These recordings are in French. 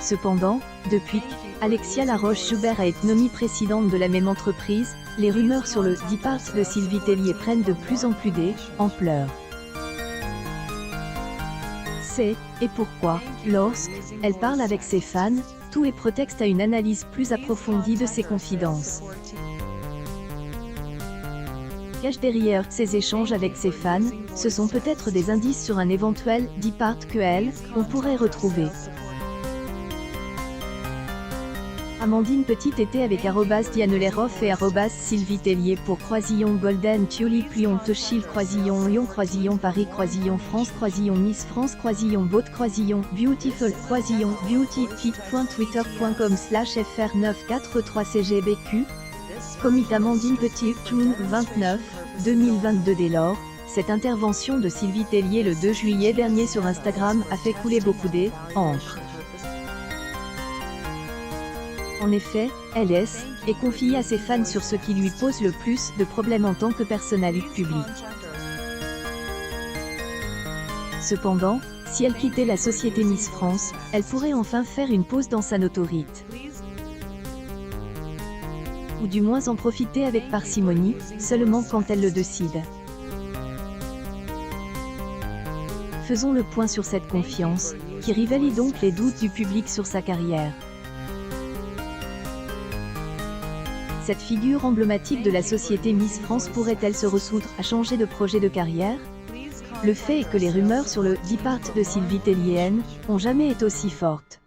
Cependant, depuis qu'Alexia Laroche-Joubert a été nommée présidente de la même entreprise, les rumeurs sur le départ de Sylvie Tellier prennent de plus en plus d'ampleur. C'est et pourquoi, lorsqu'elle parle avec ses fans, tout est prétexte à une analyse plus approfondie de ses confidences. Cache derrière ces échanges avec ses fans, ce sont peut-être des indices sur un éventuel départ on pourrait retrouver. Amandine Petit était avec @DianeLeroff et @Sylvie Tellier pour Croisillon Golden Tulip Lyon Tochil Croisillon Lyon Croisillon Paris Croisillon France Croisillon Miss France Croisillon Beau Croisillon Beautiful Croisillon beautyfit.twitter.com/fr943cgbq. Commit Amandine Petit, June 29, 2022. Dès lors, cette intervention de Sylvie Tellier le 2 juillet dernier sur Instagram a fait couler beaucoup d'encre. En effet, elle est confiée à ses fans sur ce qui lui pose le plus de problèmes en tant que personnalité publique. Cependant, si elle quittait la société Miss France, elle pourrait enfin faire une pause dans sa notoriété. Ou du moins en profiter avec parcimonie, seulement quand elle le décide. Faisons le point sur cette confiance, qui révèle donc les doutes du public sur sa carrière. Cette figure emblématique de la société Miss France pourrait-elle se résoudre à changer de projet de carrière? Le fait est que les rumeurs sur le départ de Sylvie Tellier n'ont jamais été aussi fortes.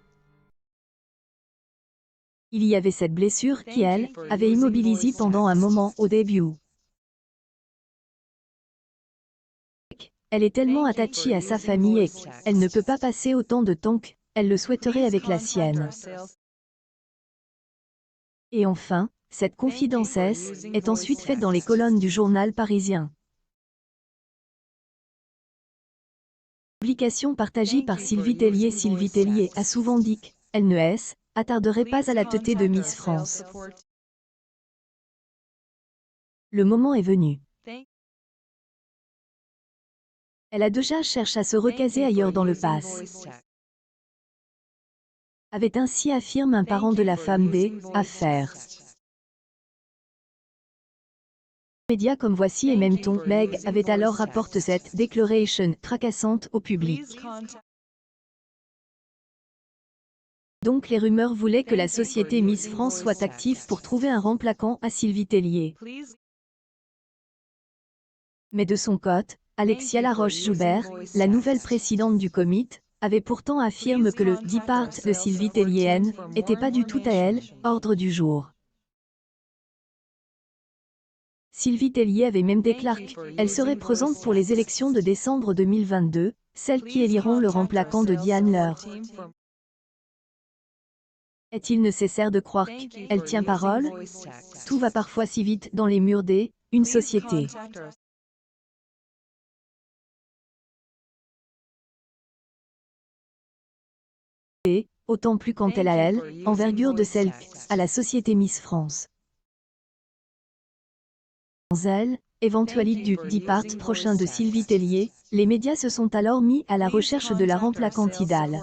Il y avait cette blessure qui, elle, avait immobilisé pendant un moment au début. Elle est tellement attachée à sa famille et qu'elle ne peut pas passer autant de temps qu'elle le souhaiterait avec la sienne. Et enfin, cette confidence est ensuite faite dans les colonnes du journal parisien. Publication partagée par Sylvie Tellier. Sylvie Tellier a souvent dit qu'elle ne attarderait pas à la tête de Miss France. Le moment est venu. Elle a déjà cherché à se recaser ailleurs dans le pass. Avait ainsi affirmé un parent de la femme des affaires. Médias comme Voici et même Ton Meg avait alors rapporté cette déclaration tracassante au public. Donc les rumeurs voulaient que la société Miss France soit active pour trouver un remplaçant à Sylvie Tellier. Mais de son côté, Alexia Laroche-Joubert, la nouvelle présidente du comité, avait pourtant affirmé que le départ de Sylvie Tellier n'était pas du tout à elle, ordre du jour. Sylvie Tellier avait même déclaré qu'elle serait présente pour les élections de décembre 2022, celles qui éliront le remplaçant de Diane Lair. Est-il nécessaire de croire qu'elle tient parole? Tout va parfois si vite dans les murs d'une société. Et, autant plus quand elle a envergure de celle à la société Miss France. Sans elle, éventualité du départ prochain de Sylvie Tellier, les médias se sont alors mis à la recherche de la remplaçante idéale.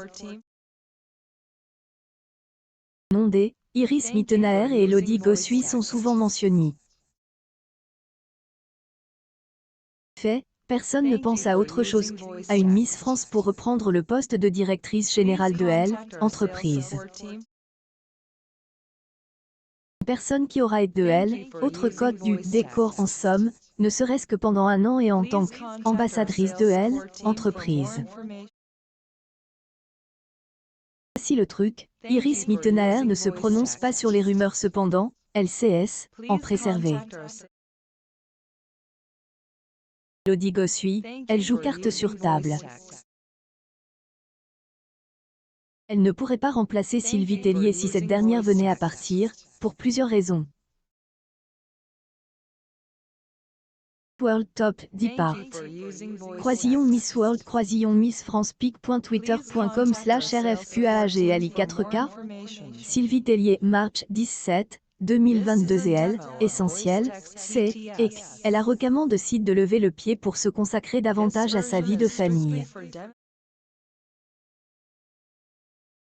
Nom des Iris Mittenaer et Elodie Gossuit sont souvent mentionnés. Fait, personne ne pense à autre chose qu'à une Miss France pour reprendre le poste de directrice générale de entreprise. Personne qui aura été de autre code du décor en somme, ne serait-ce que pendant un an et en tant qu'ambassadrice de entreprise. Voici le truc, Iris Mittenaer ne se prononce pas sur les rumeurs cependant, elle sait en préserver. Elodie Gossuit, elle joue carte sur table. Elle ne pourrait pas remplacer Sylvie Tellier si cette dernière venait à partir, pour plusieurs raisons. World Top Depart. Croisillon Miss World Croisillon Miss France pic.twitter.com/rfqaagli4k. Sylvie Tellier, March 17, 2022 et elle, essentiel, c'est, et elle a récemment décidé de lever le pied pour se consacrer davantage à sa vie de famille.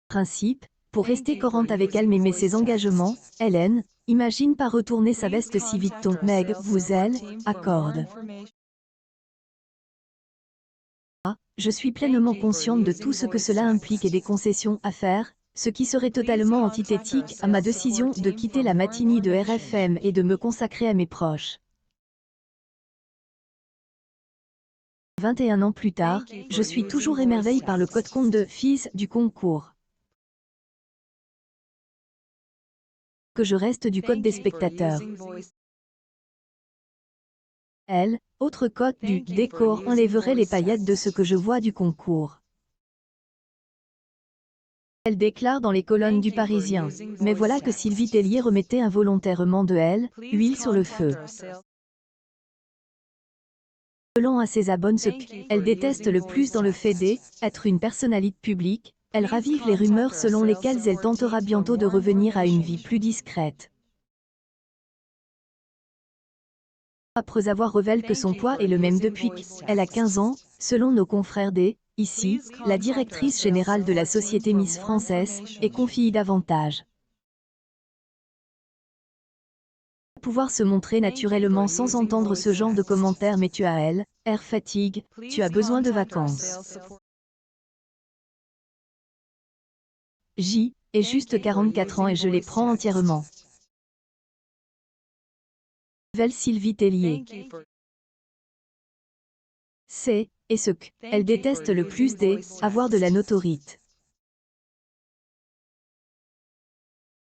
Principe, pour rester cohérente avec elle mais ses engagements. Hélène, imagine pas retourner sa veste si vite ton Meg, vous elle, accorde. Je suis pleinement consciente de tout ce que cela implique et des concessions à faire, ce qui serait totalement antithétique à ma décision de quitter la matinée de RFM et de me consacrer à mes proches. 21 ans plus tard, je suis toujours émerveillée par le code compte de fils du concours. Que je reste du code des spectateurs. Elle, autre code du décor, enlèverait les paillettes de ce que je vois du concours. Elle déclare dans les colonnes du Parisien. Mais voilà que Sylvie Tellier remettait involontairement de elle, huile sur le feu. Selon à ses abonnés ce qu'elle déteste le plus dans le fait d'être une personnalité publique, elle ravive les rumeurs selon lesquelles elle tentera bientôt de revenir à une vie plus discrète. Après avoir révélé que son poids est le même depuis qu'elle a 15 ans, selon nos confrères ici, la directrice générale de la société Miss Française, et confie davantage. Pouvoir se montrer naturellement sans entendre ce genre de commentaires mais tu as elle, air fatigue, tu as besoin de vacances. J'ai juste 44 ans et je les prends entièrement. Nouvelle Sylvie Tellier. C'est, et ce qu'elle déteste le plus avoir de la notoriété.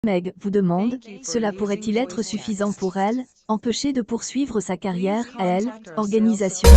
Meg vous demande, cela pourrait-il être suffisant pour elle, empêcher de poursuivre sa carrière à elle, organisation.